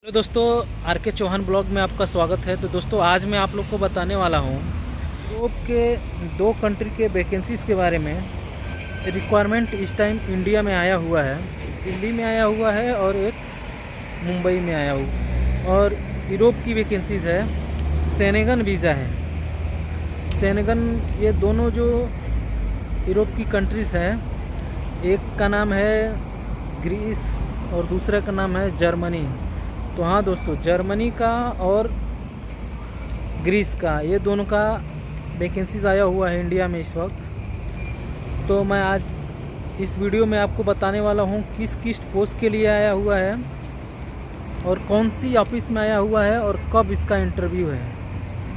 तो दोस्तों आर के चौहान ब्लॉग में आपका स्वागत है। तो दोस्तों आज मैं आप लोग को बताने वाला हूँ यूरोप के दो कंट्री के वैकेंसीज़ के बारे में। रिक्वायरमेंट इस टाइम इंडिया में आया हुआ है, दिल्ली में आया हुआ है और एक मुंबई में आया हुआ। और यूरोप की वैकेंसीज़ है, सेनेगन वीज़ा है। सेनेगन ये दोनों जो यूरोप की कंट्रीज़ हैं, एक का नाम है ग्रीस और दूसरे का नाम है जर्मनी। तो हाँ दोस्तों, जर्मनी का और ग्रीस का, ये दोनों का वैकेंसीज आया हुआ है इंडिया में इस वक्त। तो मैं आज इस वीडियो में आपको बताने वाला हूँ किस किस पोस्ट के लिए आया हुआ है और कौन सी ऑफिस में आया हुआ है और कब इसका इंटरव्यू है।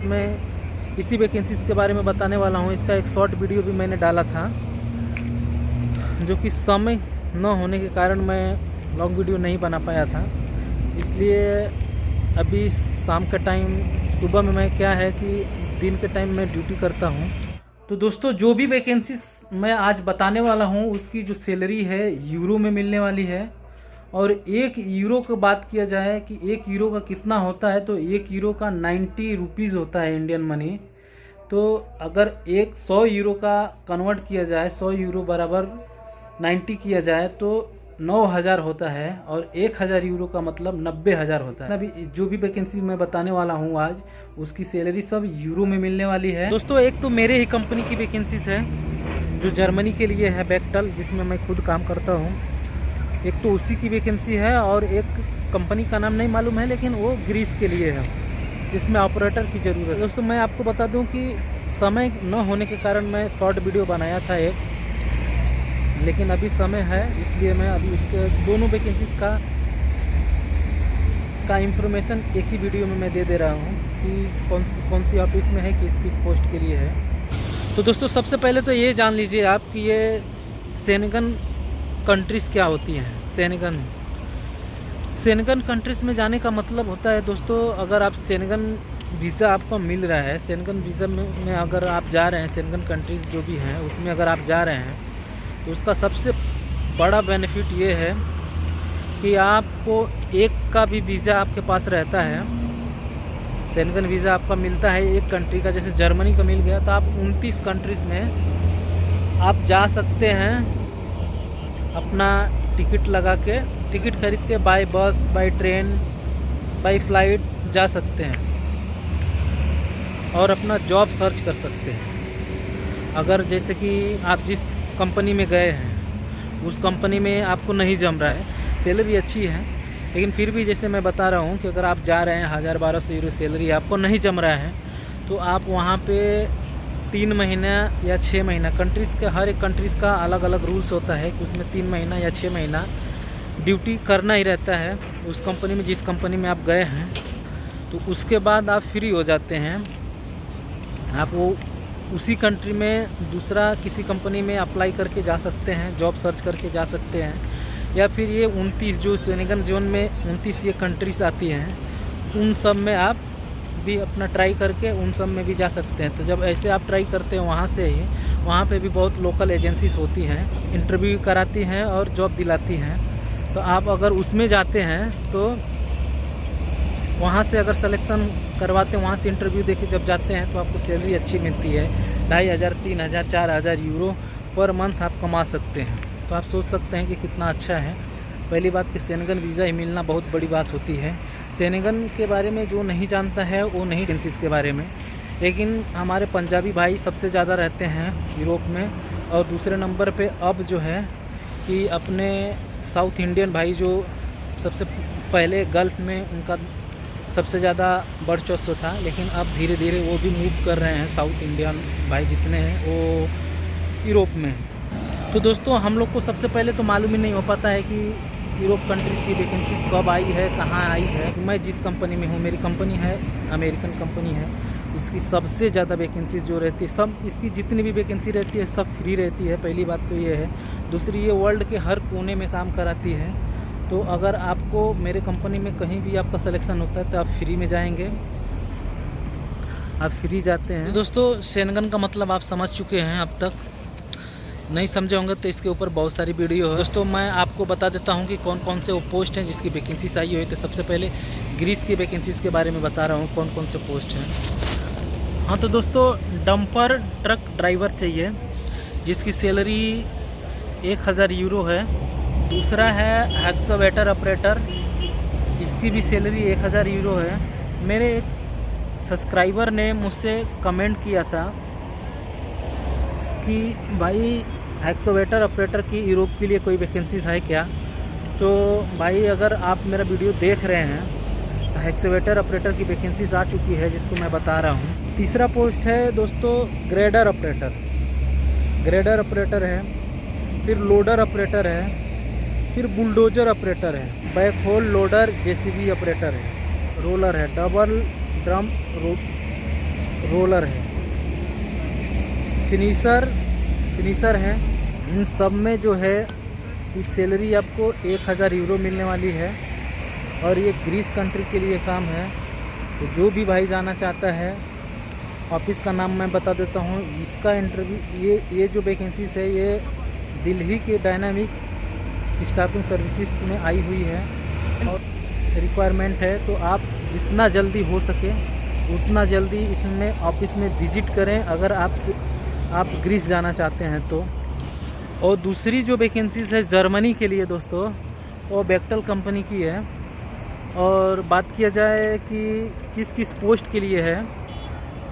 मैं इसी वैकेंसीज के बारे में बताने वाला हूँ। इसका एक शॉर्ट वीडियो भी मैंने डाला था, जो कि समय न होने के कारण मैं लॉन्ग वीडियो नहीं बना पाया था। इसलिए अभी शाम का टाइम, सुबह में मैं क्या है कि दिन के टाइम मैं ड्यूटी करता हूँ। तो दोस्तों जो भी वैकेंसीज मैं आज बताने वाला हूँ उसकी जो सैलरी है यूरो में मिलने वाली है। और 1 यूरो की बात किया जाए कि 1 यूरो का कितना होता है, तो 1 यूरो का 90 रुपीज़ होता है इंडियन मनी। तो अगर 100 यूरो का कन्वर्ट किया जाए, 100 यूरो बराबर 90 किया जाए तो 9,000 होता है। और 1,000 यूरो का मतलब 90,000 होता है। अभी जो भी वैकेंसी मैं बताने वाला हूँ आज, उसकी सैलरी सब यूरो में मिलने वाली है। दोस्तों एक तो मेरे ही कंपनी की वैकेंसीज है जो जर्मनी के लिए है, बेक्टल, जिसमें मैं खुद काम करता हूँ। एक तो उसी की वैकेंसी है और एक कंपनी का नाम नहीं मालूम है, लेकिन वो ग्रीस के लिए है, इसमें ऑपरेटर की ज़रूरत है। दोस्तों मैं आपको बता दूँ कि समय न होने के कारण मैं शॉर्ट वीडियो बनाया था एक, लेकिन अभी समय है, इसलिए मैं अभी उसके दोनों वैकेंसीज का इंफॉर्मेशन एक ही वीडियो में मैं दे रहा हूँ कि कौन सी ऑफिस में है, किस किस पोस्ट के लिए है। तो दोस्तों सबसे पहले तो ये जान लीजिए आप कि ये सेनेगन कंट्रीज़ क्या होती हैं। सेनेगन कंट्रीज़ में जाने का मतलब होता है दोस्तों, अगर आप सेनेगन वीज़ा आपको मिल रहा है, सेनेगन वीज़ा में अगर आप जा रहे हैं, सेनेगन कंट्रीज़ जो भी हैं उसमें अगर आप जा रहे हैं, तो उसका सबसे बड़ा बेनिफिट ये है कि आपको एक का भी वीज़ा आपके पास रहता है। सेनेगन वीज़ा आपका मिलता है एक कंट्री का, जैसे जर्मनी का मिल गया, तो आप 29 कंट्रीज़ में आप जा सकते हैं। अपना टिकट लगा के, टिकट खरीद के बाय बस, बाय ट्रेन, बाय फ्लाइट जा सकते हैं और अपना जॉब सर्च कर सकते हैं। अगर जैसे कि आप जिस कंपनी में गए हैं उस कंपनी में आपको नहीं जम रहा है, सैलरी अच्छी है, लेकिन फिर भी जैसे मैं बता रहा हूँ कि अगर आप जा रहे हैं 1,000-1,200 यूरो सैलरी आपको नहीं जम रहा है, तो आप वहाँ पे 3 महीना या 6 महीना, कंट्रीज़ के हर एक कंट्रीज़ का अलग अलग रूल्स होता है कि उसमें 3 महीना या 6 महीना ड्यूटी करना ही रहता है उस कंपनी में, जिस कंपनी में आप गए हैं। तो उसके बाद आप फ्री हो जाते हैं। आप वो उसी कंट्री में दूसरा किसी कंपनी में अप्लाई करके जा सकते हैं, जॉब सर्च करके जा सकते हैं। या फिर ये 29 जो सेनेगन जोन में 29 ये कंट्रीज आती हैं, उन सब में आप भी अपना ट्राई करके उन सब में भी जा सकते हैं। तो जब ऐसे आप ट्राई करते हैं वहाँ से ही, वहाँ पे भी बहुत लोकल एजेंसीज होती हैं, इंटरव्यू कराती हैं और जॉब दिलाती हैं। तो आप अगर उसमें जाते हैं तो वहाँ से अगर सिलेक्शन करवाते हैं, वहाँ से इंटरव्यू देके जब जाते हैं, तो आपको सैलरी अच्छी मिलती है। 2,500, 3,000, 4,000 यूरो पर मंथ आप कमा सकते हैं। तो आप सोच सकते हैं कि कितना अच्छा है। पहली बात कि सेनेगन वीज़ा ही मिलना बहुत बड़ी बात होती है। सेनेगन के बारे में जो नहीं जानता है वो नहीं जानता इसके बारे में, लेकिन हमारे पंजाबी भाई सबसे ज़्यादा रहते हैं यूरोप में। और दूसरे नंबर पे अब जो है कि अपने साउथ इंडियन भाई जो सबसे पहले गल्फ़ में उनका सबसे ज़्यादा वर्चस्व था, लेकिन अब धीरे धीरे वो भी मूव कर रहे हैं, साउथ इंडियन भाई जितने हैं वो यूरोप में। तो दोस्तों हम लोग को सबसे पहले तो मालूम ही नहीं हो पाता है कि यूरोप कंट्रीज़ की वैकेंसीज कब आई है, कहाँ आई है। मैं जिस कंपनी में हूँ, मेरी कंपनी है अमेरिकन कंपनी है, इसकी सबसे ज़्यादा वैकेंसीज जो रहती है, सब इसकी जितनी भी वैकेंसी रहती है सब फ्री रहती है। पहली बात तो ये है। दूसरी, ये वर्ल्ड के हर कोने में काम कराती है। तो अगर आपको मेरे कंपनी में कहीं भी आपका सिलेक्शन होता है तो आप फ्री में जाएंगे, आप फ्री जाते हैं। तो दोस्तों सेनेगन का मतलब आप समझ चुके हैं अब तक। नहीं समझे होंगे तो इसके ऊपर बहुत सारी वीडियो है। दोस्तों मैं आपको बता देता हूँ कि कौन कौन से वो पोस्ट हैं जिसकी वैकेंसीज आई हुई। तो सबसे पहले ग्रीस की वैकेंसीज के बारे में बता रहा हूँ कौन कौन से पोस्ट हैं। हाँ तो दोस्तों डंपर ट्रक ड्राइवर चाहिए जिसकी सैलरी 1000 यूरो है। दूसरा है एक्सकवेटर ऑपरेटर, इसकी भी सैलरी 1000 यूरो है। मेरे एक सब्सक्राइबर ने मुझसे कमेंट किया था कि भाई एक्सकवेटर ऑपरेटर की यूरोप के लिए कोई वैकेंसीज है क्या। तो भाई अगर आप मेरा वीडियो देख रहे हैं तो एक्सकवेटर ऑपरेटर की वैकेंसीज आ चुकी है जिसको मैं बता रहा हूँ। तीसरा पोस्ट है दोस्तों ग्रेडर ऑपरेटर, ग्रेडर ऑपरेटर है। फिर लोडर ऑपरेटर है। फिर बुलडोजर ऑपरेटर है। बैकहोल लोडर जेसीबी ऑपरेटर है। रोलर है, डबल ड्रम रोलर है। फिनिशर है। इन सब में जो है इस सैलरी आपको 1000 यूरो मिलने वाली है और ये ग्रीस कंट्री के लिए काम है। तो जो भी भाई जाना चाहता है, ऑफिस का नाम मैं बता देता हूँ। इसका इंटरव्यू ये जो वैकेंसीज है ये दिल्ली के डायनामिक स्टाफिंग सर्विसेज में आई हुई है और रिक्वायरमेंट है। तो आप जितना जल्दी हो सके उतना जल्दी इसमें ऑफिस में विज़िट करें अगर आप ग्रीस जाना चाहते हैं तो। और दूसरी जो वैकेंसीज है जर्मनी के लिए दोस्तों, वो बेक्टल कंपनी की है। और बात किया जाए कि किस किस पोस्ट के लिए है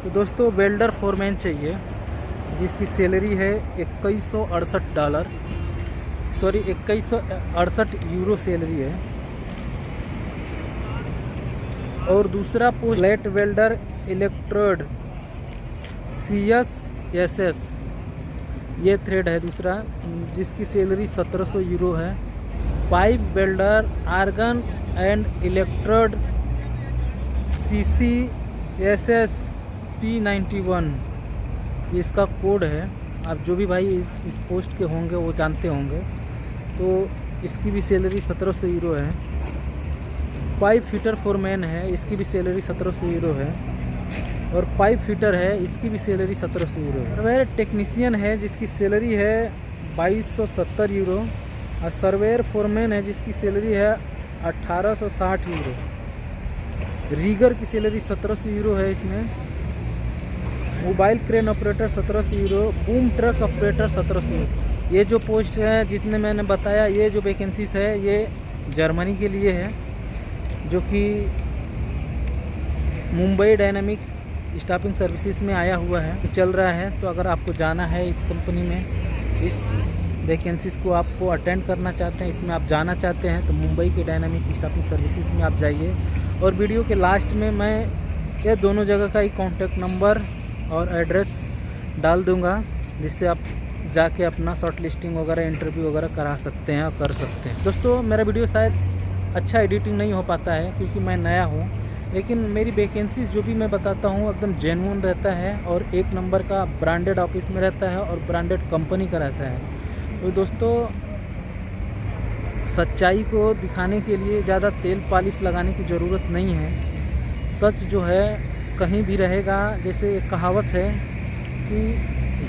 तो दोस्तों वेल्डर फोरमैन चाहिए जिसकी सैलरी है $2168 यूरो सैलरी है। और दूसरा post flat welder electrode CSS ये थ्रेड है दूसरा, जिसकी सैलरी 1700 यूरो है। Pipe welder argon and electrode CCSS P91 इसका कोड है। आप जो भी भाई इस पोस्ट के होंगे वो जानते होंगे। तो इसकी भी सैलरी 1700 यूरो है। पाइप फिटर फोरमैन है, इसकी भी सैलरी 1700 यूरो है। और पाइप फिटर है, इसकी भी सैलरी 1700 यूरो है। सर्वेयर टेक्नीशियन है जिसकी सैलरी है 2270 यूरो। और सर्वेयर फोरमैन है जिसकी सैलरी है 1860 यूरो। रीगर की सैलरी 1700 यूरो है इसमें। Mobile crane operator 1700 euro. Boom truck operator 1700 euro. ये जो पोस्ट है जितने मैंने बताया, ये जो वैकेंसीज है ये जर्मनी के लिए है जो कि मुंबई डायनामिक स्टाफिंग सर्विसेज में आया हुआ है, चल रहा है। तो अगर आपको जाना है इस कंपनी में, इस वैकेंसीज को आपको अटेंड करना चाहते हैं, इसमें आप जाना चाहते हैं तो मुंबई के डायनामिक स्टाफिंग सर्विसेज में आप जाइए। और वीडियो के लास्ट में मैं ये दोनों जगह का ही कॉन्टैक्ट नंबर और एड्रेस डाल दूंगा जिससे आप जाके अपना शॉर्ट लिस्टिंग वगैरह इंटरव्यू वगैरह करा सकते हैं और कर सकते हैं। दोस्तों मेरा वीडियो शायद अच्छा एडिटिंग नहीं हो पाता है क्योंकि मैं नया हूँ, लेकिन मेरी वैकेंसीज जो भी मैं बताता हूँ एकदम जेन्युइन रहता है और 1 नंबर का ब्रांडेड ऑफिस में रहता है और ब्रांडेड कंपनी का रहता है। तो दोस्तों सच्चाई को दिखाने के लिए ज़्यादा तेल पालिश लगाने की ज़रूरत नहीं है। सच जो है कहीं भी रहेगा। जैसे एक कहावत है कि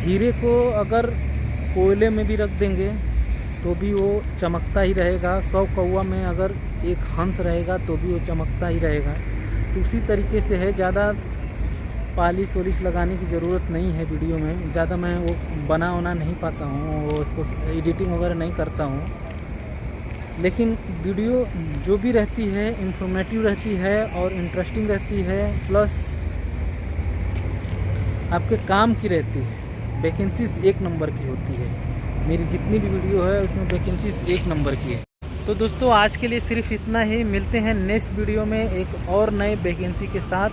हीरे को अगर कोयले में भी रख देंगे तो भी वो चमकता ही रहेगा। 100 कौवा में अगर एक हंस रहेगा तो भी वो चमकता ही रहेगा। तो उसी तरीके से है, ज़्यादा पालिश वालिश लगाने की ज़रूरत नहीं है। वीडियो में ज़्यादा मैं वो बना नहीं पाता हूँ, वो उसको एडिटिंग वगैरह नहीं करता हूँ। लेकिन वीडियो जो भी रहती है इंफॉर्मेटिव रहती है और इंटरेस्टिंग रहती है, प्लस आपके काम की रहती है। वैकेंसीज 1 नंबर की होती है। मेरी जितनी भी वीडियो है उसमें वैकेंसीज 1 नंबर की है। तो दोस्तों आज के लिए सिर्फ इतना ही। मिलते हैं नेक्स्ट वीडियो में एक और नए वैकेंसी के साथ।